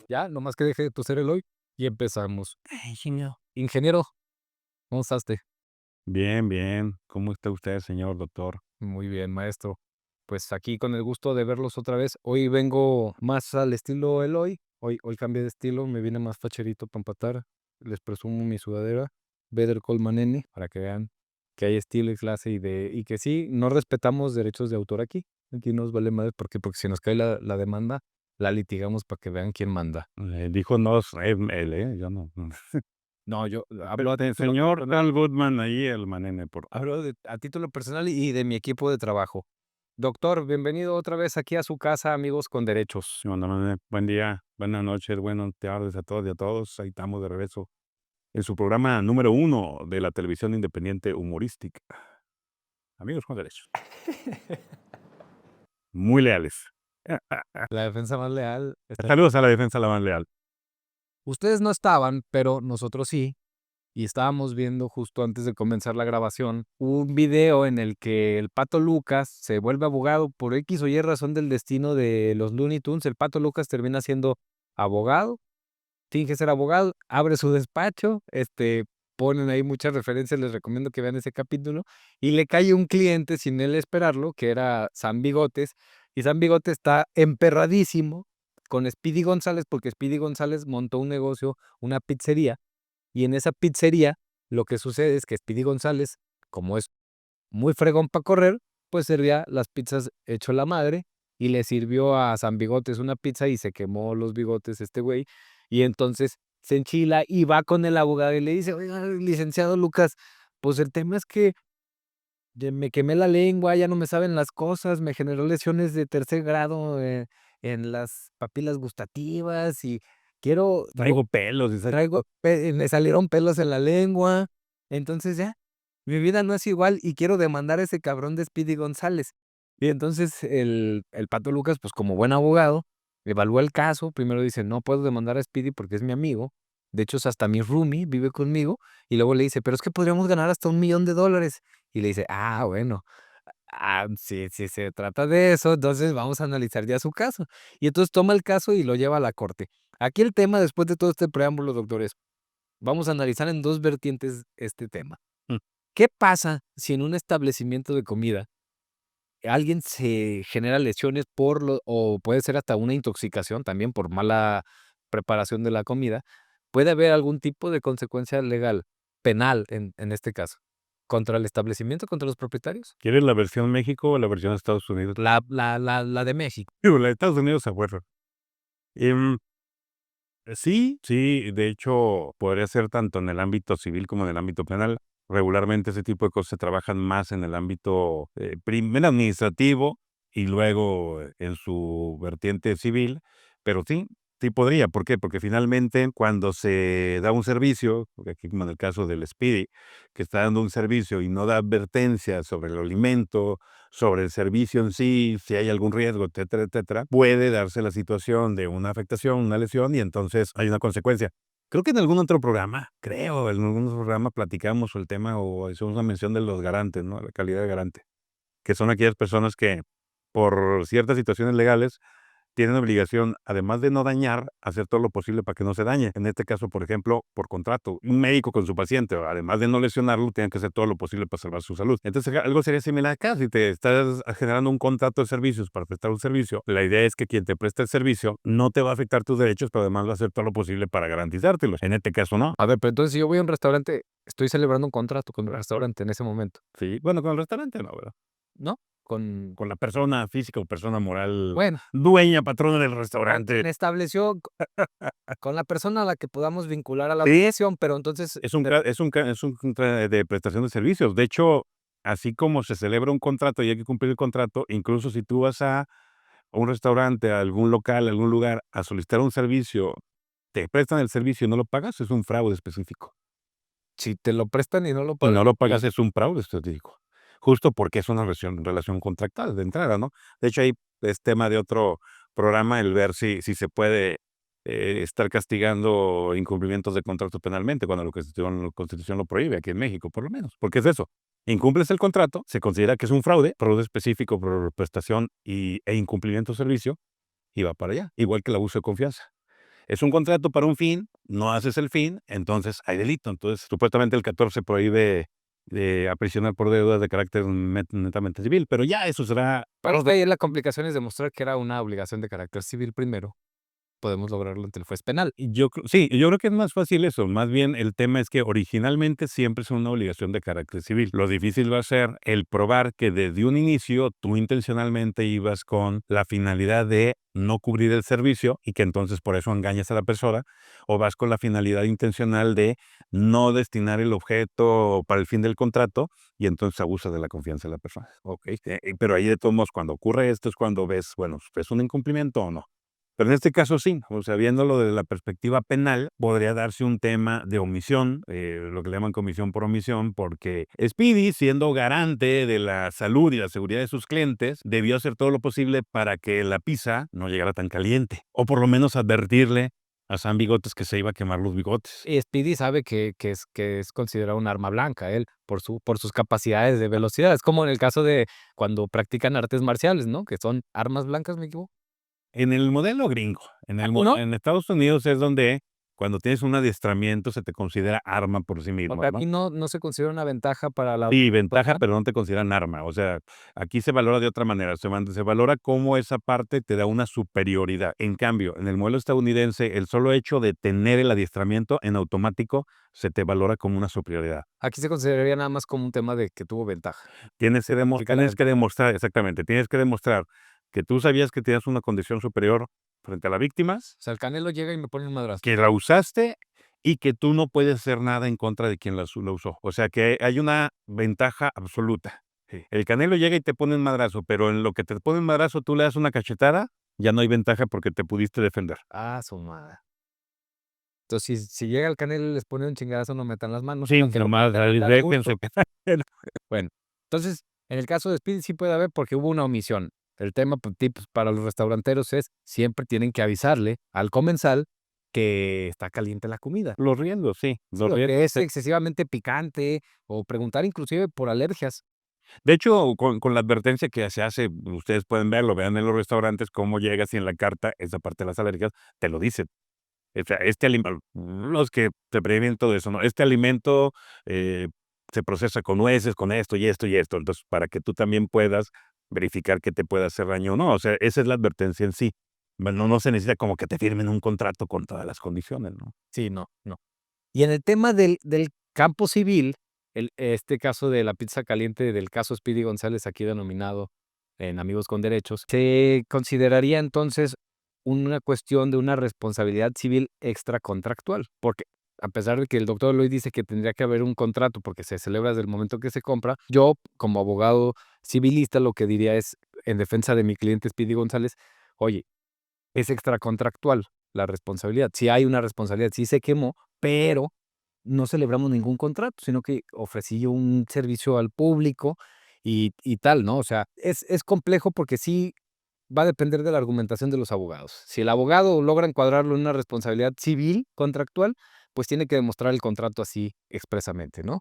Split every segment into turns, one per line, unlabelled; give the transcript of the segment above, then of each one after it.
Ya, nomás que deje de toser Eloy y empezamos.
Ay, genio.
Ingeniero, ¿cómo estás?
Bien, bien. ¿Cómo está usted, señor doctor?
Muy bien, maestro. Pues aquí con el gusto de verlos otra vez. Hoy vengo más al estilo Eloy. Hoy cambié de estilo, me viene más facherito para empatar. Les presumo mi sudadera, Better Call Maneni, para que vean que hay estilo y clase y que sí, no respetamos derechos de autor aquí. Aquí nos vale madre, ¿por qué? Porque si nos cae la demanda, la litigamos para que vean quién manda.
Dijo no es él, yo no.
No, yo hablo a título
Señor
personal.
Tal Goodman, ahí el manene, por
Hablo a título personal y de mi equipo de trabajo. Doctor, bienvenido otra vez aquí a su casa, amigos con derechos.
sí, manene. Buen día, buenas noches, buenas tardes a todos y a todos. Ahí estamos de regreso en su programa número 1 de la televisión independiente humorística. Amigos con derechos. Muy leales.
La defensa más leal.
Saludos a la defensa, la más leal.
Ustedes no estaban, pero nosotros sí. Y estábamos viendo justo antes de comenzar la grabación un video en el que el Pato Lucas se vuelve abogado por X o Y razón del destino de los Looney Tunes. El Pato Lucas termina siendo abogado, finge ser abogado, abre su despacho, ponen ahí muchas referencias, les recomiendo que vean ese capítulo, y le cae un cliente sin él esperarlo, que era Sam Bigotes, y Sam Bigotes está emperradísimo con Speedy González, porque Speedy González montó un negocio, una pizzería, y en esa pizzería lo que sucede es que Speedy González, como es muy fregón para correr, pues servía las pizzas hecho la madre y le sirvió a San Bigotes una pizza y se quemó los bigotes este güey. Y entonces se enchila y va con el abogado y le dice, oiga, licenciado Lucas, pues el tema es que me quemé la lengua, ya no me saben las cosas, me generó lesiones de tercer grado en las papilas gustativas y quiero,
Traigo pelos y
me salieron pelos en la lengua. Entonces ya, mi vida no es igual y quiero demandar a ese cabrón de Speedy González. Y entonces el Pato Lucas, pues como buen abogado, evalúa el caso. Primero dice, no puedo demandar a Speedy porque es mi amigo. De hecho, es hasta mi roomie, vive conmigo. Y luego le dice, pero es que podríamos ganar hasta $1,000,000. Y le dice, bueno, si se trata de eso, entonces vamos a analizar ya su caso. Y entonces toma el caso y lo lleva a la corte. Aquí el tema, después de todo este preámbulo, doctores, vamos a analizar en dos vertientes este tema.
Mm.
¿Qué pasa si en un establecimiento de comida alguien se genera lesiones o puede ser hasta una intoxicación también por mala preparación de la comida? ¿Puede haber algún tipo de consecuencia legal, penal en este caso, contra el establecimiento, contra los propietarios?
¿Quieres la versión México o la versión de Estados Unidos?
La de México.
Digo, la de Estados Unidos a fuerza. Em, sí, sí, de hecho, podría ser tanto en el ámbito civil como en el ámbito penal. Regularmente ese tipo de cosas se trabajan más en el ámbito, primero administrativo y luego en su vertiente civil, pero sí, sí podría. ¿Por qué? Porque finalmente cuando se da un servicio, porque aquí como en el caso del Speedy, que está dando un servicio y no da advertencia sobre el alimento, sobre el servicio en sí, si hay algún riesgo, etcétera, etcétera, puede darse la situación de una afectación, una lesión, y entonces hay una consecuencia. Creo que en algún otro programa, en algún otro programa platicamos el tema o hicimos una mención de los garantes, ¿no? La calidad de garante, que son aquellas personas que por ciertas situaciones legales tienen obligación, además de no dañar, hacer todo lo posible para que no se dañe. En este caso, por ejemplo, por contrato, un médico con su paciente, además de no lesionarlo, tiene que hacer todo lo posible para salvar su salud. Entonces, algo sería similar acá. Si te estás generando un contrato de servicios para prestar un servicio, la idea es que quien te presta el servicio no te va a afectar tus derechos, pero además va a hacer todo lo posible para garantizártelos. En este caso, no.
A ver, pero entonces si yo voy a un restaurante, estoy celebrando un contrato con el restaurante en ese momento,
Sí, bueno, con el restaurante no, ¿verdad?
¿no? Con
Con la persona física o persona moral,
bueno,
dueña, patrona del
con
restaurante.
quien estableció con la persona a la que podamos vincular a la
Sí,
organización, pero entonces,
es un contra de prestación de servicios. De hecho, así como se celebra un contrato y hay que cumplir el contrato, incluso si tú vas a un restaurante, a algún local, a algún lugar, a solicitar un servicio, te prestan el servicio y no lo pagas, es un fraude específico.
si te lo prestan y no lo
Y
pagas,
no lo pagas, es un fraude específico. Justo porque es una relación contractual de entrada, ¿no? De hecho, ahí es tema de otro programa el ver si se puede, estar castigando incumplimientos de contrato penalmente, cuando la Constitución lo prohíbe, aquí en México, por lo menos. Porque es eso, incumples el contrato, se considera que es un fraude específico por prestación e incumplimiento de servicio, y va para allá, igual que el abuso de confianza. Es un contrato para un fin, no haces el fin, entonces hay delito. Entonces, supuestamente el 14 prohíbe aprisionar por deudas de carácter netamente civil, pero ya eso será
Pero ahí la complicación es demostrar que era una obligación de carácter civil primero. Podemos lograrlo ante el juez penal.
Y yo creo que es más fácil eso, más bien el tema es que originalmente siempre es una obligación de carácter civil. Lo difícil va a ser el probar que desde un inicio tú intencionalmente ibas con la finalidad de no cubrir el servicio y que entonces por eso engañas a la persona, o vas con la finalidad intencional de no destinar el objeto para el fin del contrato y entonces abusas de la confianza de la persona. Pero ahí de todos modos, cuando ocurre esto es cuando ves, bueno, ¿es un incumplimiento o no? Pero en este caso sí, o sea, viéndolo desde la perspectiva penal, podría darse un tema de omisión, lo que le llaman comisión por omisión, porque Speedy, siendo garante de la salud y la seguridad de sus clientes, debió hacer todo lo posible para que la pizza no llegara tan caliente, o por lo menos advertirle a Sam Bigotes que se iba a quemar los bigotes.
Y Speedy sabe que es considerado un arma blanca, él, por sus capacidades de velocidad. Es como en el caso de cuando practican artes marciales, ¿no? Que son armas blancas, ¿me equivoco?
En el modelo gringo,
¿No?
en Estados Unidos es donde cuando tienes un adiestramiento se te considera arma por sí mismo,
Porque
¿no?
aquí no se considera una ventaja para la
Sí, ventaja,
persona.
pero no te consideran arma. O sea, aquí se valora de otra manera. Se valora cómo esa parte te da una superioridad. En cambio, en el modelo estadounidense, el solo hecho de tener el adiestramiento en automático se te valora como una superioridad.
Aquí se consideraría nada más como un tema de que tuvo ventaja. Aplica la
Tienes que
ventaja.
demostrar, exactamente, tienes que demostrar que tú sabías que tenías una condición superior frente a las víctimas,
O sea, el Canelo llega y me pone un madrazo.
que la usaste y que tú no puedes hacer nada en contra de quien la usó. O sea, que hay una ventaja absoluta. Sí. El Canelo llega y te pone un madrazo, pero en lo que te pone un madrazo tú le das una cachetada, ya no hay ventaja porque te pudiste defender.
Ah, su madre. Entonces, si llega el Canelo y les pone un chingadazo, no metan las manos.
Sí,
Que lo
nomás
dar
déjense.
gusto. Bueno, entonces, en el caso de Speedy sí puede haber porque hubo una omisión. El tema, tips para los restauranteros es siempre tienen que avisarle al comensal que está caliente la comida.
Los riesgos, sí,
Sí,
los
o que
riesgos.
es excesivamente picante, o preguntar inclusive por alergias.
De hecho, con la advertencia que se hace, ustedes pueden verlo, vean en los restaurantes cómo llegas y en la carta, esa parte de las alergias, te lo dice. O sea, este alimento, los que te previenen todo eso, ¿no? Este alimento se procesa con nueces, con esto y esto y esto. Entonces, para que tú también puedas verificar que te pueda hacer daño o no. O sea, esa es la advertencia en sí. Bueno, no se necesita como que te firmen un contrato con todas las condiciones, ¿no?
Sí, no. Y en el tema del campo civil, este caso de la pizza caliente del caso Speedy González, aquí denominado en Amigos con Derechos, ¿se consideraría entonces una cuestión de una responsabilidad civil extracontractual? Porque a pesar de que el doctor Luis dice que tendría que haber un contrato porque se celebra desde el momento que se compra, yo como abogado civilista lo que diría es, en defensa de mi cliente Speedy González, oye, es extracontractual la responsabilidad. Si hay una responsabilidad, sí se quemó, pero no celebramos ningún contrato, sino que ofrecí yo un servicio al público y tal, ¿no? O sea, es complejo porque sí va a depender de la argumentación de los abogados. Si el abogado logra encuadrarlo en una responsabilidad civil contractual, pues tiene que demostrar el contrato así expresamente, ¿no?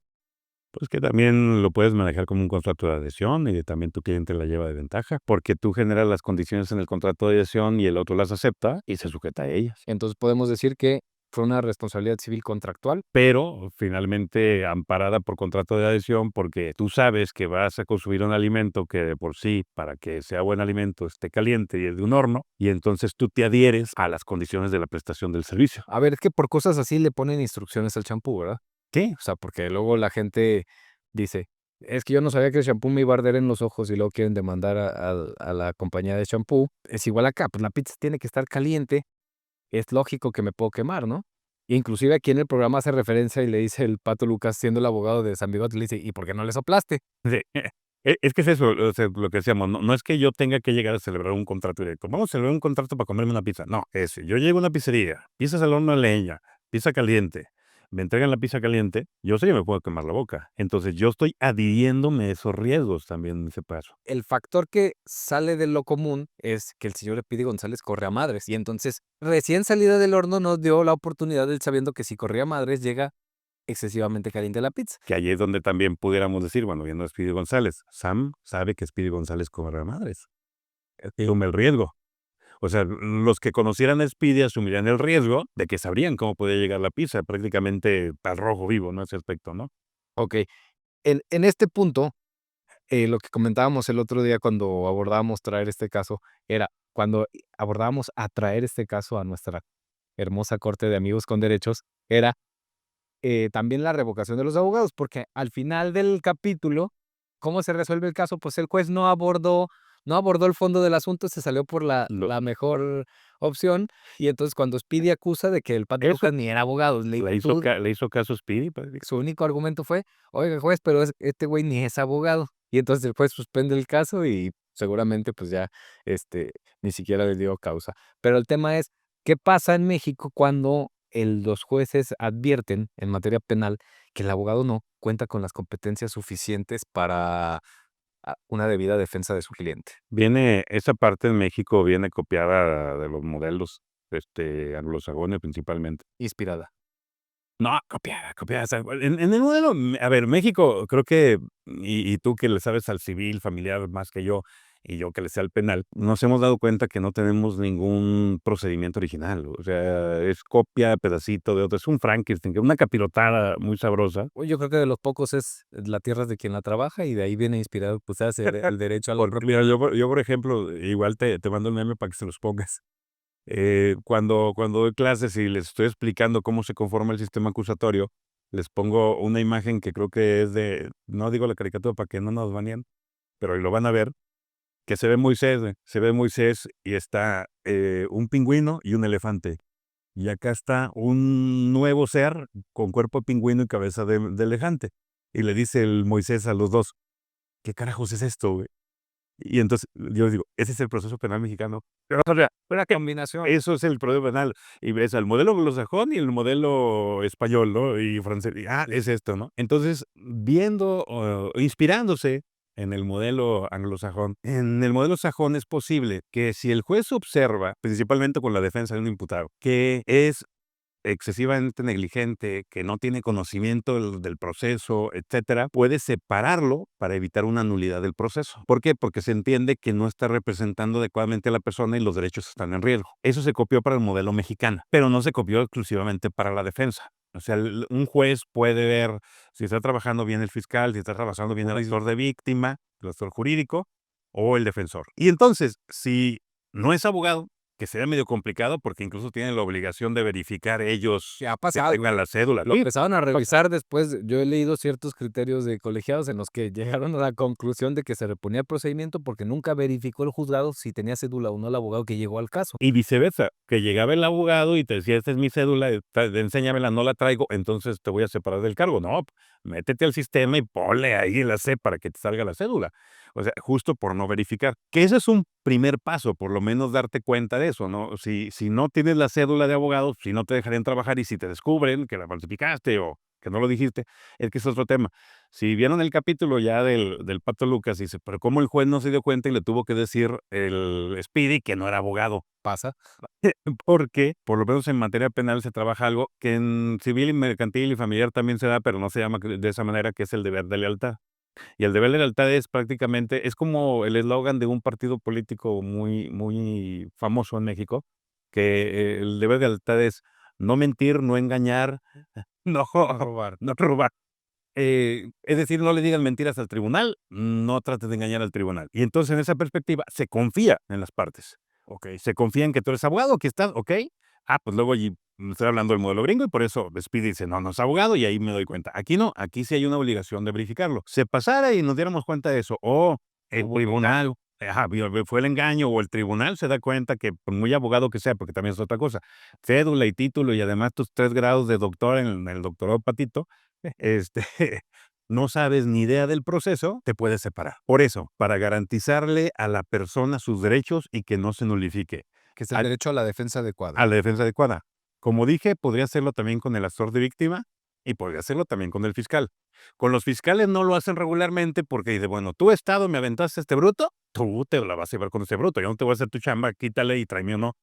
Pues que también lo puedes manejar como un contrato de adhesión y también tu cliente la lleva de ventaja, porque tú generas las condiciones en el contrato de adhesión y el otro las acepta y se sujeta a ellas.
Entonces podemos decir que fue una responsabilidad civil contractual.
Pero finalmente amparada por contrato de adhesión, porque tú sabes que vas a consumir un alimento que de por sí, para que sea buen alimento, esté caliente y es de un horno, y entonces tú te adhieres a las condiciones de la prestación del servicio.
A ver, es que por cosas así le ponen instrucciones al champú, ¿verdad?
Sí,
O sea, porque luego la gente dice: "Es que yo no sabía que el champú me iba a arder en los ojos", y luego quieren demandar a la compañía de champú. Es igual acá, pues la pizza tiene que estar caliente, es lógico que me puedo quemar, ¿no? Inclusive aquí en el programa hace referencia y le dice el Pato Lucas, siendo el abogado de San Bigotes, le dice: "¿Y por qué no le soplaste?".
sí. Es que es eso, o sea, lo que decíamos, no es que yo tenga que llegar a celebrar un contrato directo. Vamos a celebrar un contrato para comerme una pizza. No, yo llego a una pizzería, pizzas al horno de leña, pizza caliente, me entregan la pizza caliente, yo sé que me puedo quemar la boca. Entonces, yo estoy adhiriéndome a esos riesgos también en ese paso.
El factor que sale de lo común es que el señor Epidi González corre a madres, y entonces, recién salida del horno, nos dio la oportunidad, él sabiendo que si corría a madres, llega excesivamente caliente la pizza.
Que allí es donde también pudiéramos decir, bueno, viendo a Speedy González, Sam sabe que Speedy González cobra madres. Asume el riesgo. O sea, los que conocieran a Speedy asumirían el riesgo de que sabrían cómo podía llegar la pizza, prácticamente al rojo vivo, ¿no? Ese aspecto, ¿no?
Ok. En este punto, lo que comentábamos el otro día cuando abordábamos traer este caso, era cuando abordábamos a traer este caso a nuestra hermosa corte de amigos con derechos, era también la revocación de los abogados, porque al final del capítulo, ¿cómo se resuelve el caso? Pues el juez no abordó el fondo del asunto, se salió por la
Lo
la mejor opción, y entonces cuando Speedy acusa de que el Pato
eso
Lucas ni era abogado,
le hizo caso a Speedy,
su único argumento fue: "Oiga, juez, pero este güey ni es abogado". Y entonces el juez suspende el caso y seguramente, pues ya, ni siquiera le dio causa. Pero el tema es, ¿qué pasa en México cuando los jueces advierten en materia penal que el abogado no cuenta con las competencias suficientes para una debida defensa de su cliente?
esa parte en México viene copiada de los modelos, anglosajones principalmente.
Inspirada.
No, copiada, o sea, en el modelo, a ver, México creo que, y tú que le sabes al civil familiar más que yo, y yo que le sé al penal, nos hemos dado cuenta que no tenemos ningún procedimiento original, o sea, es copia, pedacito de otro, es un Frankenstein, que una capirotada muy sabrosa.
Uy, yo creo que de los pocos es la tierra es de quien la trabaja y de ahí viene inspirado, pues, hacer el derecho a la
Porque mira, yo, por ejemplo, igual te mando el meme para que se los pongas. Cuando doy clases y les estoy explicando cómo se conforma el sistema acusatorio, les pongo una imagen que creo que es no digo la caricatura para que no nos baneen, pero ahí lo van a ver, que se ve Moisés y está, un pingüino y un elefante. Y acá está un nuevo ser con cuerpo de pingüino y cabeza de elefante. Y le dice el Moisés a los 2: "¿Qué carajos es esto, güey?". Y entonces, yo digo, ese es el proceso penal mexicano. Pero, o sea, ¿para qué?
combinación.
Eso es el proceso penal. Y ves al modelo anglosajón y el modelo español, ¿no? Y francés. Y, es esto, ¿no? Entonces, viendo o inspirándose en el modelo anglosajón, en el modelo sajón es posible que si el juez observa, principalmente con la defensa de un imputado, que es excesivamente negligente, que no tiene conocimiento del proceso, etcétera, puede separarlo para evitar una nulidad del proceso. ¿Por qué? Porque se entiende que no está representando adecuadamente a la persona y los derechos están en riesgo. Eso se copió para el modelo mexicano, pero no se copió exclusivamente para la defensa. O sea, un juez puede ver si está trabajando bien el fiscal, si está trabajando bien el asesor de víctima, el asesor jurídico o el defensor. Y entonces, si no es abogado, que sería medio complicado porque incluso tienen la obligación de verificar ellos
¿Qué ha
que
pasado?
tengan la cédula.
Lo
Sí,
empezaron a revisar después. Yo he leído ciertos criterios de colegiados en los que llegaron a la conclusión de que se reponía el procedimiento porque nunca verificó el juzgado si tenía cédula o no el abogado que llegó al caso.
y viceversa, que llegaba el abogado y te decía: "Esta es mi cédula, enséñamela, no la traigo, entonces te voy a separar del cargo". No, métete al sistema y ponle ahí la C para que te salga la cédula. O sea, justo por no verificar. Que ese es un primer paso, por lo menos darte cuenta de eso, ¿no? Si no tienes la cédula de abogado, si no te dejarían trabajar y si te descubren que la falsificaste o que no lo dijiste, es que es otro tema. Si vieron el capítulo ya del Pato Lucas, dice: "Pero cómo el juez no se dio cuenta y le tuvo que decir el Speedy que no era abogado".
Pasa.
Porque, por lo menos en materia penal se trabaja algo que en civil y mercantil y familiar también se da, pero no se llama de esa manera, que es el deber de lealtad. Y el deber de lealtad es prácticamente es como el eslogan de un partido político muy muy famoso en México, que el deber de lealtad es no mentir, no engañar, no
No robar.
no robar. Es decir, no le digas mentiras al tribunal, no trates de engañar al tribunal. Y entonces, en esa perspectiva, se confía en las partes. Okey, se confía en que tú eres abogado, que estás okey. Pues luego allí estoy hablando del modelo gringo y por eso Speedy dice: "No, no es abogado", y ahí me doy cuenta. Aquí no, aquí sí hay una obligación de verificarlo. Se pasara y nos diéramos cuenta de eso, o el tribunal fue el engaño, o el tribunal se da cuenta que, por muy abogado que sea, porque también es otra cosa, cédula y título, y además tus 3 grados de doctor en el doctorado Patito, este, no sabes ni idea del proceso, te puedes separar. Por eso, para garantizarle a la persona sus derechos y que no se nulifique
Que es el
a
derecho a la defensa adecuada.
a la defensa adecuada. Como dije, podría hacerlo también con el asesor de víctima y podría hacerlo también con el fiscal. Con los fiscales no lo hacen regularmente porque dice: "Bueno, tú, Estado, me aventaste a este bruto, tú te la vas a llevar con ese bruto, yo no te voy a hacer tu chamba, quítale y tráeme uno",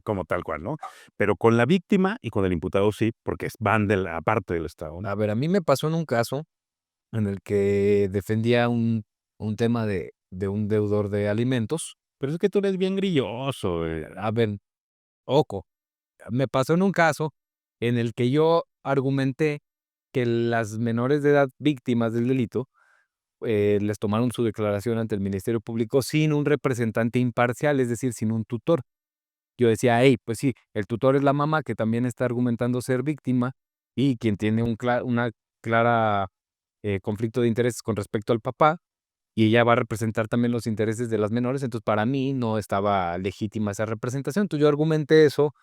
como tal cual, ¿no? Pero con la víctima y con el imputado sí, porque van de la parte del Estado, ¿no?
A ver, a mí me pasó en un caso en el que defendía un tema de un deudor de alimentos.
Pero es que tú eres bien grilloso.
A ver, ojo, me pasó en un caso en el que yo argumenté que las menores de edad víctimas del delito, les tomaron su declaración ante el Ministerio Público sin un representante imparcial, es decir, sin un tutor. Yo decía: "Hey, pues sí, el tutor es la mamá que también está argumentando ser víctima y quien tiene una clara, conflicto de intereses con respecto al papá, y ella va a representar también los intereses de las menores". Entonces, para mí no estaba legítima esa representación. Entonces, yo argumenté eso.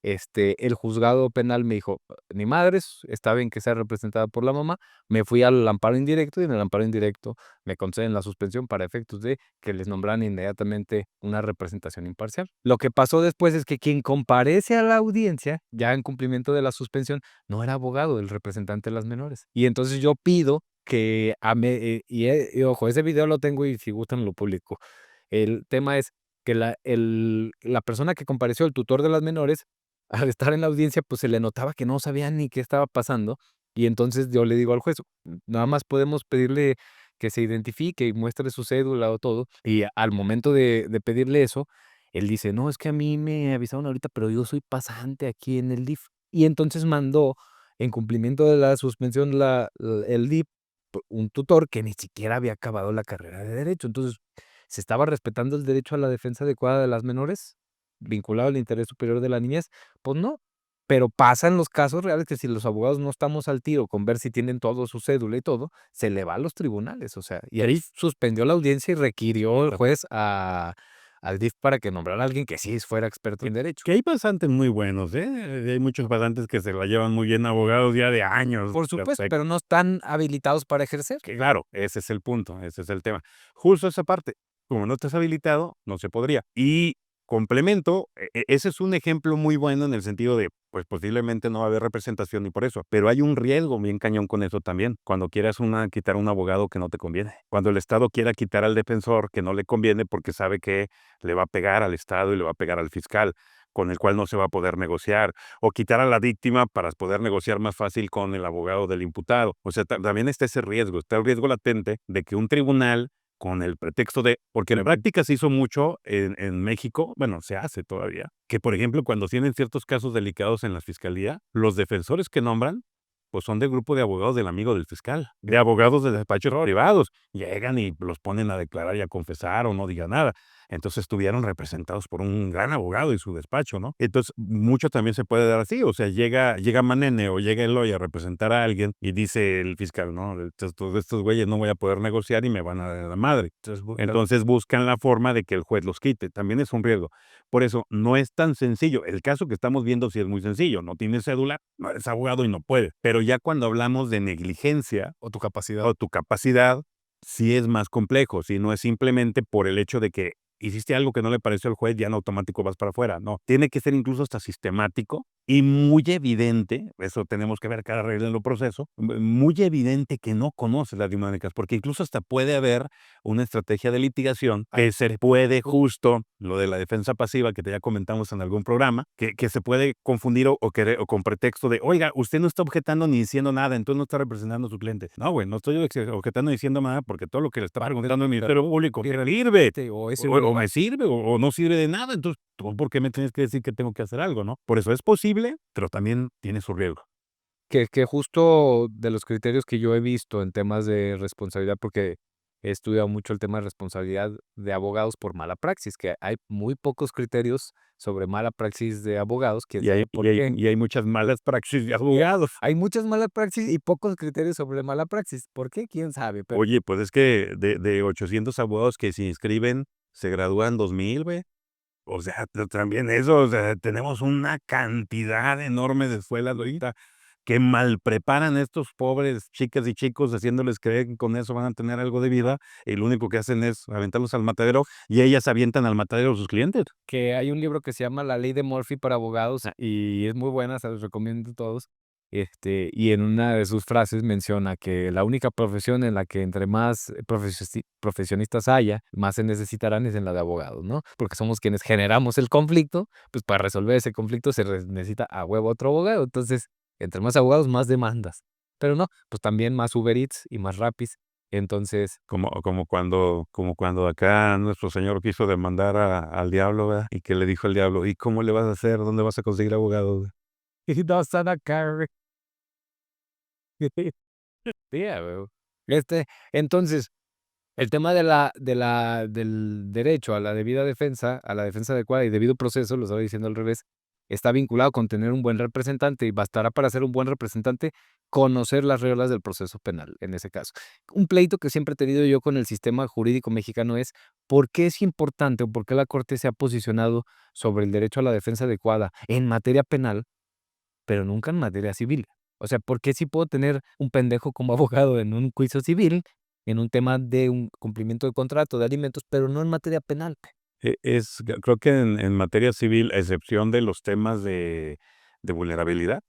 El juzgado penal me dijo: "Ni madres, está bien que sea representada por la mamá". Me fui al amparo indirecto y en el amparo indirecto me conceden la suspensión para efectos de que les nombraran inmediatamente una representación imparcial. Lo que pasó después es que quien comparece a la audiencia, ya en cumplimiento de la suspensión, no era abogado, el representante de las menores. Y entonces yo pido que y ojo, ese video lo tengo y si gustan lo publico. El tema es que la persona que compareció, el tutor de las menores, al estar en la audiencia, pues, se le notaba que no sabía ni qué estaba pasando, y entonces yo le digo al juez: Nada más podemos pedirle que se identifique y muestre su cédula o todo", y al momento de pedirle eso, él dice: "No, es que a mí me avisaron ahorita, pero yo soy pasante aquí en el DIF". Y entonces mandó, en cumplimiento de la suspensión, el DIF, un tutor que ni siquiera había acabado la carrera de Derecho. Entonces, ¿se estaba respetando el derecho a la defensa adecuada de las menores, vinculado al interés superior de la niñez? Pues no, pero pasan los casos reales que si los abogados no estamos al tiro con ver si tienen todo su cédula y todo, se le va a los tribunales, o sea, y ahí suspendió la audiencia y requirió el juez al DIF para que nombrara a alguien que sí fuera experto en derecho.
Que hay pasantes muy buenos, hay muchos pasantes que se la llevan muy bien, abogados ya de años,
Por supuesto,
perfecto.
pero no están habilitados para ejercer.
Que claro, ese es el punto, ese es el tema. Justo esa parte, como no estás habilitado, no se podría. Y complemento, ese es un ejemplo muy bueno en el sentido de, pues posiblemente no va a haber representación y por eso, pero hay un riesgo bien cañón con eso también, cuando quieras quitar a un abogado que no te conviene, cuando el Estado quiera quitar al defensor que no le conviene porque sabe que le va a pegar al Estado y le va a pegar al fiscal, con el cual no se va a poder negociar, o quitar a la víctima para poder negociar más fácil con el abogado del imputado. O sea, también está el riesgo latente de que un tribunal, con el pretexto de, porque en práctica se hizo mucho en México, bueno, se hace todavía, que por ejemplo, cuando tienen ciertos casos delicados en la fiscalía, los defensores que nombran, pues son del grupo de abogados del amigo del fiscal, de abogados de despachos privados. Llegan y los ponen a declarar y a confesar o no digan nada. Entonces estuvieron representados por un gran abogado y su despacho, ¿no? Entonces, mucho también se puede dar así, o sea, llega Manene o llega Eloy a representar a alguien y dice el fiscal, no, estos güeyes no voy a poder negociar y me van a dar la madre. Entonces buscan la forma de que el juez los quite, también es un riesgo. Por eso, no es tan sencillo. El caso que estamos viendo sí es muy sencillo, no tienes cédula, no eres abogado y no puedes. Pero ya cuando hablamos de negligencia
O tu capacidad.
o tu capacidad, sí es más complejo, si no es simplemente por el hecho de que hiciste algo que no le pareció al juez, ya en automático vas para afuera, no. Tiene que ser incluso hasta sistemático y muy evidente, eso tenemos que ver cada regla en el proceso, muy evidente que no conoces las dinámicas, porque incluso hasta puede haber una estrategia de litigación que se puede justo, lo de la defensa pasiva que ya comentamos en algún programa, que se puede confundir o con pretexto de, oiga, usted no está objetando ni diciendo nada, entonces no está representando a su cliente. No, güey, no estoy objetando ni diciendo nada porque todo lo que le está argumentando el Ministerio Público sirve.
O ese
O me sirve o no sirve de nada, entonces, ¿tú por qué me tienes que decir que tengo que hacer algo, no? Por eso es posible, pero también tiene su riesgo.
que justo de los criterios que yo he visto en temas de responsabilidad, porque he estudiado mucho el tema de responsabilidad de abogados por mala praxis, que hay muy pocos criterios sobre mala praxis de abogados, quién
Y hay
sabe por
y hay
qué.
y hay muchas malas praxis de abogados.
Hay muchas malas praxis y pocos criterios sobre mala praxis. ¿Por qué? Quién sabe, pero
Oye, pues es que de 800 abogados que se inscriben, se gradúan 2000, güey. O sea, también eso, o sea, tenemos una cantidad enorme de escuelas ahorita que mal preparan a estos pobres chicas y chicos, haciéndoles creer que con eso van a tener algo de vida, y lo único que hacen es aventarlos al matadero, y ellas avientan al matadero a sus clientes.
que hay un libro que se llama La Ley de Murphy para abogados y es muy buena, se los recomiendo a todos. Y en una de sus frases menciona que la única profesión en la que entre más profesionistas haya, más se necesitarán es en la de abogados, ¿no? Porque somos quienes generamos el conflicto, pues para resolver ese conflicto necesita a huevo otro abogado. Entonces, entre más abogados, más demandas. Pero no, pues también más Uber Eats y más Rapis Entonces,
Como cuando acá nuestro Señor quiso demandar al diablo, ¿verdad? Y que le dijo al diablo, ¿y cómo le vas a hacer? ¿Dónde vas a conseguir abogados?
no están acá, güey. Sí, a huevo. Entonces, el tema del derecho a la debida defensa, a la defensa adecuada y debido proceso, lo estaba diciendo al revés, está vinculado con tener un buen representante y bastará para ser un buen representante conocer las reglas del proceso penal, en ese caso. Un pleito que siempre he tenido yo con el sistema jurídico mexicano es por qué es importante o por qué la Corte se ha posicionado sobre el derecho a la defensa adecuada en materia penal, pero nunca en materia civil. O sea, ¿por qué sí puedo tener un pendejo como abogado en un juicio civil, en un tema de un cumplimiento de contrato, de alimentos, pero no en materia penal?
Creo que en materia civil, a excepción de los temas de vulnerabilidad,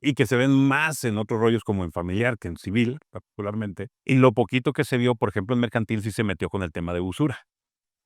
y que se ven más en otros rollos como en familiar que en civil, particularmente, y lo poquito que se vio, por ejemplo, en mercantil sí se metió con el tema de usura.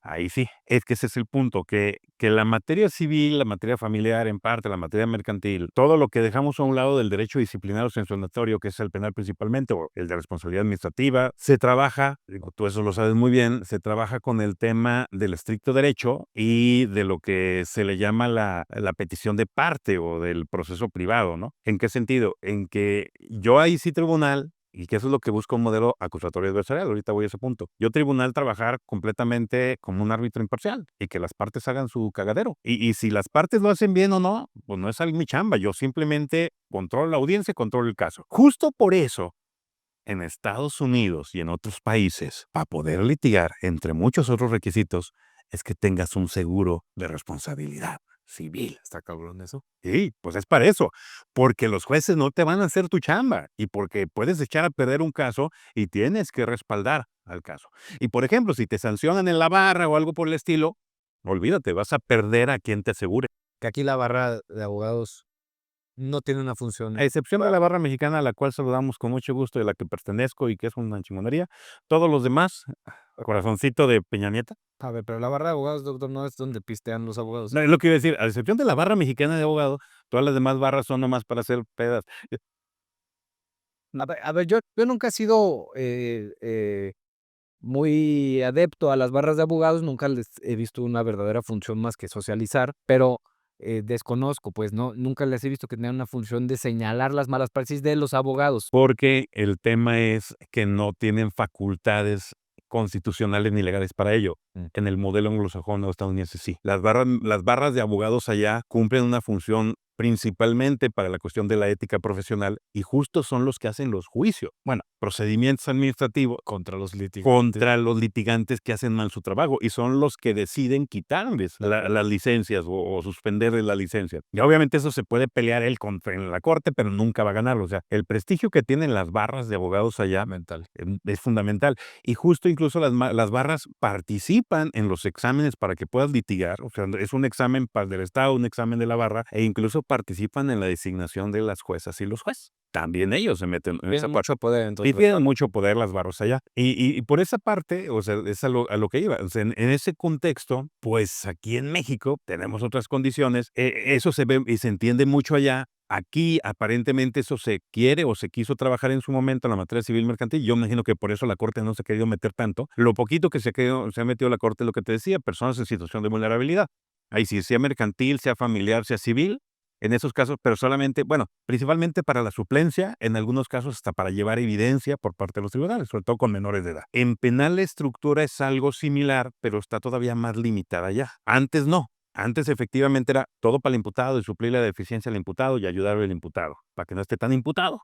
Ahí sí, es que ese es el punto, que la materia civil, la materia familiar, en parte, la materia mercantil, todo lo que dejamos a un lado del derecho disciplinario sancionatorio, que es el penal principalmente, o el de responsabilidad administrativa, se trabaja, digo, tú eso lo sabes muy bien, se trabaja con el tema del estricto derecho y de lo que se le llama la petición de parte o del proceso privado, ¿no? ¿En qué sentido? En que yo ahí sí tribunal, y que eso es lo que busca un modelo acusatorio adversarial. Ahorita voy a ese punto. Yo tribunal trabajar completamente como un árbitro imparcial y que las partes hagan su cagadero. Y si las partes lo hacen bien o no, pues no es mi chamba. Yo simplemente controlo la audiencia y controlo el caso. Justo por eso, en Estados Unidos y en otros países, para poder litigar, entre muchos otros requisitos, es que tengas un seguro de responsabilidad civil.
Está cabrón eso.
Sí, pues es para eso, porque los jueces no te van a hacer tu chamba y porque puedes echar a perder un caso y tienes que respaldar al caso. Y por ejemplo, si te sancionan en la barra o algo por el estilo, olvídate, vas a perder a quien te asegure.
Que aquí la barra de abogados no tiene una función.
A excepción de la barra mexicana, a la cual saludamos con mucho gusto y a la que pertenezco y que es una chingonería, todos los demás, corazoncito de Peña Nieta.
A ver, pero la barra de abogados, doctor, no es donde pistean los abogados.
No, es lo que iba a decir, a excepción de la barra mexicana de abogados, todas las demás barras son nomás para hacer pedas.
A ver, yo nunca he sido muy adepto a las barras de abogados, nunca les he visto una verdadera función más que socializar, pero desconozco, pues no, nunca les he visto que tengan una función de señalar las malas praxis de los abogados.
Porque el tema es que no tienen facultades constitucionales ni legales para ello.
Mm.
En el modelo anglosajón o estadounidense sí. Las barras de abogados allá cumplen una función principalmente para la cuestión de la ética profesional y justo son los que hacen los juicios. Bueno, procedimientos administrativos
Contra los litigantes.
contra los litigantes que hacen mal su trabajo y son los que deciden quitarles las licencias o suspenderles la licencia. Y obviamente eso se puede pelear él en la corte, pero nunca va a ganarlo. O sea, el prestigio que tienen las barras de abogados allá
Mental.
es fundamental. Y justo incluso las barras participan en los exámenes para que puedas litigar. O sea, es un examen del Estado, un examen de la barra, e incluso participan en la designación de las juezas y los jueces. También ellos se meten en esa
Tienen
parte.
mucho poder,
Y
entonces.
tienen mucho poder las barras allá. Y por esa parte, o sea, es a lo que iba. O sea, en ese contexto, pues aquí en México tenemos otras condiciones. Eso se ve y se entiende mucho allá. Aquí aparentemente eso se quiere o se quiso trabajar en su momento en la materia civil mercantil. Yo me imagino que por eso la Corte no se ha querido meter tanto. Lo poquito que se ha metido la Corte, lo que te decía, personas en situación de vulnerabilidad. Ahí sí, sea mercantil, sea familiar, sea civil, en esos casos, pero solamente, bueno, principalmente para la suplencia, en algunos casos hasta para llevar evidencia por parte de los tribunales, sobre todo con menores de edad. En penal la estructura es algo similar, pero está todavía más limitada ya. Antes no. Antes efectivamente era todo para el imputado y suplir la deficiencia al imputado y ayudar al imputado, para que no esté tan imputado.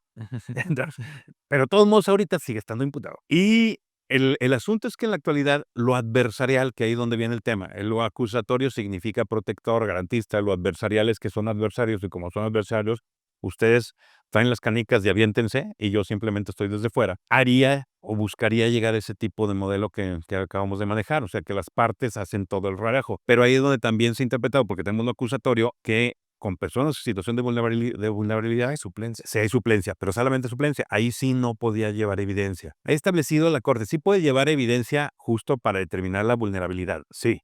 Pero de todos modos ahorita sigue estando imputado. Y el asunto es que en la actualidad lo adversarial, que ahí es donde viene el tema, lo acusatorio significa protector, garantista, lo adversarial es que son adversarios y como son adversarios, ustedes traen las canicas y aviéntense y yo simplemente estoy desde fuera. Haría o buscaría llegar a ese tipo de modelo que acabamos de manejar, o sea que las partes hacen todo el relajo. Pero ahí es donde también se ha interpretado, porque tenemos lo acusatorio, que con personas en situación de vulnerabilidad
Hay suplencia.
sí hay suplencia, pero solamente suplencia. Ahí sí no podía llevar evidencia. Ha establecido la Corte, sí puede llevar evidencia justo para determinar la vulnerabilidad, sí.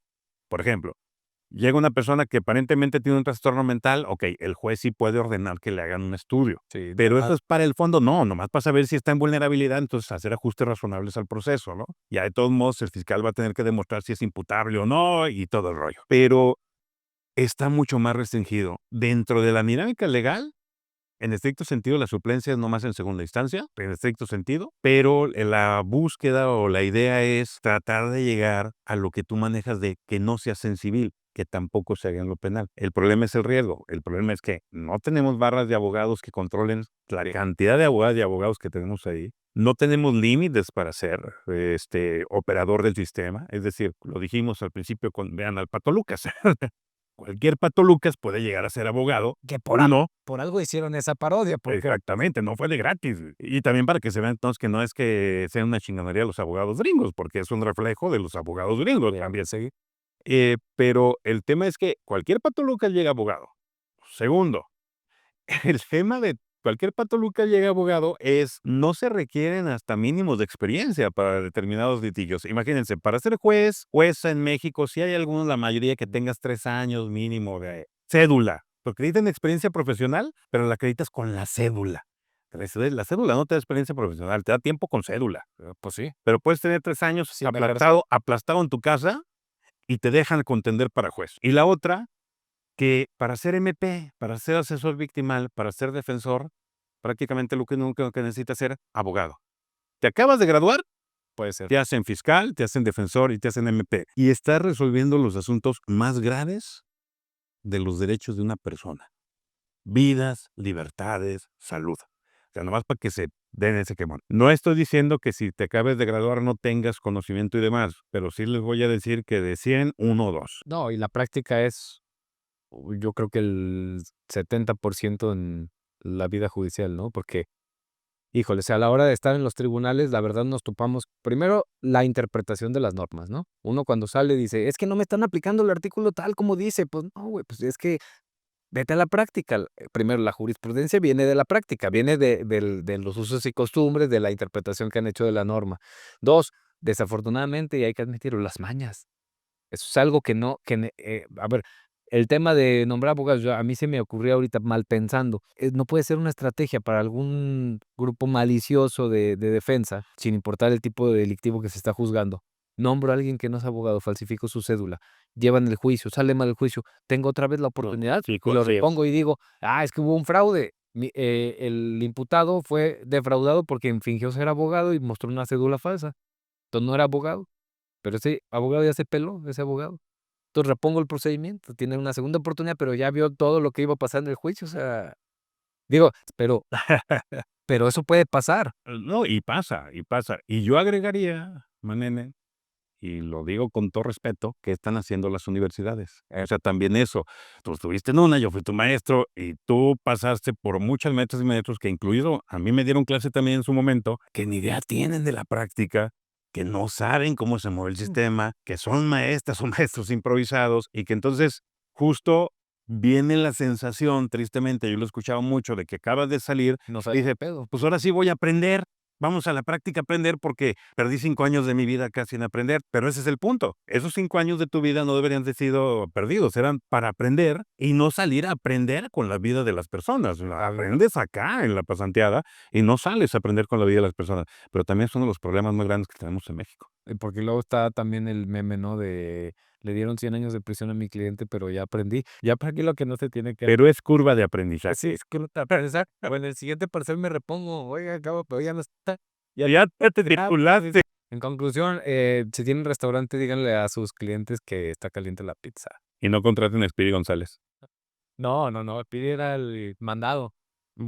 Por ejemplo, Llega una persona que aparentemente tiene un trastorno mental, ok, el juez sí puede ordenar que le hagan un estudio.
Sí,
Pero
nomás
eso es para el fondo, no, nomás para saber si está en vulnerabilidad, entonces hacer ajustes razonables al proceso, ¿no? Ya de todos modos el fiscal va a tener que demostrar si es imputable o no y todo el rollo. Pero está mucho más restringido. Dentro de la dinámica legal, en estricto sentido, la suplencia es nomás en segunda instancia, en estricto sentido, pero la búsqueda o la idea es tratar de llegar a lo que tú manejas de que no sea en civil, que tampoco se haga en lo penal. El problema es el riesgo. El problema es que no tenemos barras de abogados que controlen la cantidad de abogadas y abogados que tenemos ahí. No tenemos límites para ser operador del sistema. Es decir, lo dijimos al principio, vean al Pato Lucas. Cualquier Pato Lucas puede llegar a ser abogado.
que
Uno,
por algo hicieron esa parodia, porque
exactamente, no fue de gratis. Y también para que se vean entonces que no es que sea una chingonería los abogados gringos, porque es un reflejo de los abogados gringos también.
sí,
Pero el tema es que cualquier Pato Lucas llega abogado. Segundo, el tema de cualquier Pato Lucas llega abogado es no se requieren hasta mínimos de experiencia para determinados litigios. Imagínense, para ser jueza en México, si hay algunos, la mayoría que tengas 3 años mínimo de cédula. Te acreditan experiencia profesional, pero la acreditas con la cédula. La cédula no te da experiencia profesional, te da tiempo con cédula.
pues sí,
Pero puedes tener 3 años
sin ejercer.
aplastado en tu casa y te dejan contender para juez. Y la otra, que para ser MP, para ser asesor victimal, para ser defensor, prácticamente lo único que necesitas es ser abogado. Te acabas de graduar,
Puede ser.
te hacen fiscal, te hacen defensor y te hacen MP. Y estás resolviendo los asuntos más graves de los derechos de una persona. Vidas, libertades, salud. O sea, nomás para que se den ese quemón. No estoy diciendo que si te acabes de graduar no tengas conocimiento y demás, pero sí les voy a decir que de 100, 1 o 2.
No, y la práctica es, yo creo que el 70% en la vida judicial, ¿no? Porque, híjole, o sea, a la hora de estar en los tribunales, la verdad nos topamos, primero, la interpretación de las normas, ¿no? Uno cuando sale dice: "Es que no me están aplicando el artículo tal como dice". Pues no, güey, pues es que vete a la práctica. Primero, la jurisprudencia viene de la práctica, viene de los usos y costumbres, de la interpretación que han hecho de la norma. 2, desafortunadamente, y hay que admitirlo, las mañas. Eso es algo que no que ne a ver, el tema de nombrar abogados, a mí se me ocurrió ahorita mal pensando, no puede ser una estrategia para algún grupo malicioso de defensa, sin importar el tipo de delictivo que se está juzgando. Nombro a alguien que no es abogado, falsifico su cédula, llevan el juicio, sale mal el juicio, tengo otra vez la oportunidad
Sí,
y lo
sí.
repongo y digo: "Ah, es que hubo un fraude". El imputado fue defraudado porque fingió ser abogado y mostró una cédula falsa. Entonces, no era abogado. Pero ese abogado ya se peló, ese abogado. Entonces repongo el procedimiento, tiene una segunda oportunidad, pero ya vio todo lo que iba a pasar en el juicio, o sea, digo, pero eso puede pasar.
No, y pasa, y pasa. Y yo agregaría, Manene, y lo digo con todo respeto, ¿qué están haciendo las universidades? O sea, también eso. Tú estuviste en una, yo fui tu maestro y tú pasaste por muchas metros y metros que incluido a mí me dieron clase también en su momento, que ni idea tienen de la práctica, que no saben cómo se mueve el sistema, que son maestras o maestros improvisados y que entonces justo viene la sensación, tristemente, yo lo he escuchado mucho, de que acabas de salir
No
y
sabe qué
dice,
pedo.
pues ahora sí voy a aprender. Vamos a la práctica a aprender porque perdí 5 años de mi vida casi en aprender, pero ese es el punto. Esos 5 años de tu vida no deberían de sido perdidos, eran para aprender y no salir a aprender con la vida de las personas. Aprendes acá en la pasanteada y no sales a aprender con la vida de las personas, pero también es uno de los problemas más grandes que tenemos en México.
Porque luego está también el meme, ¿no? De le dieron 100 años de prisión a mi cliente, pero ya aprendí lo que no se tiene que hacer.
Pero es curva de aprendizaje.
Sí, es que no te aprendes, o en el siguiente parcial me repongo, oiga, acabo, pero ya no está.
Ya te
Ah, pues,
titulaste.
en conclusión, si tienen restaurante, díganle a sus clientes que está caliente la pizza.
Y no contraten a Speedy González.
No, no, no, Speedy era el mandado.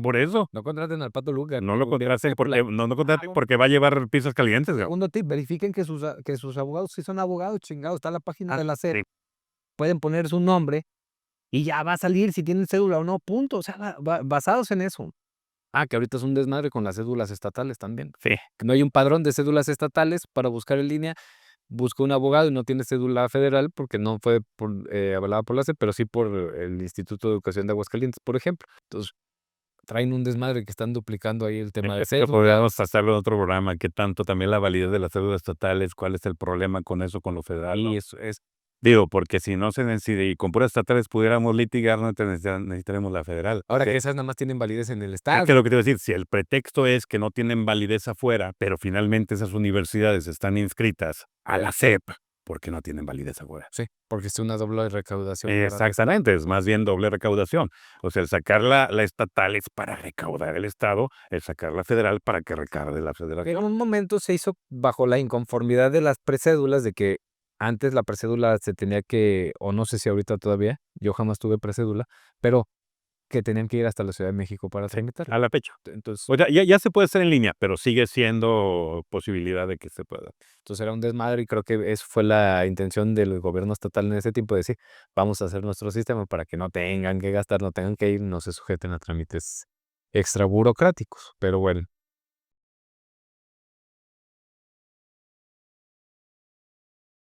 Por eso,
No contraten al Pato Lucas.
no lo contraten
Por la
porque no contraten porque va a llevar pizzas calientes, güey.
segundo tip, verifiquen que sus abogados sí son abogados, chingados, está en la página de la SEP.
Sí.
Pueden poner su nombre y ya va a salir si tienen cédula o no, punto. O sea, basados en eso. Ah, que ahorita es un desmadre con las cédulas estatales también.
Sí.
Que no hay un padrón de cédulas estatales para buscar en línea. Busca un abogado y no tiene cédula federal porque no fue avalada por la SEP, pero sí por el Instituto de Educación de Aguascalientes, por ejemplo. Entonces, traen un desmadre que están duplicando ahí el tema de
Que
cédula.
podríamos hacerlo en otro programa, qué tanto también la validez de las cédulas estatales, cuál es el problema con eso, con lo federal, ¿no?
Y eso es
Digo, porque si no se necesita y con puras estatales pudiéramos litigar, no necesitaremos la federal.
Ahora
Sí.
que esas nada más tienen validez en el
Es
estado.
que lo que te iba a decir, si el pretexto es que no tienen validez afuera, pero finalmente esas universidades están inscritas a la SEP, porque no tienen validez afuera.
Sí, porque es una doble recaudación, ¿verdad?
Exactamente, es más bien doble recaudación. O sea, el sacar la estatal es para recaudar el Estado, el sacar la federal para que recaude la federación.
En un momento se hizo bajo la inconformidad de las precédulas, de que antes la precédula se tenía que, o no sé si ahorita todavía, yo jamás tuve precédula, pero que tenían que ir hasta la Ciudad de México para tramitarla.
A la fecha.
Entonces,
O sea, ya se puede hacer en línea, pero sigue siendo posibilidad de que se pueda.
era un desmadre y creo que eso fue la intención del gobierno estatal en ese tiempo, de decir, vamos a hacer nuestro sistema para que no tengan que gastar, no tengan que ir, no se sujeten a trámites extra burocráticos. Pero bueno.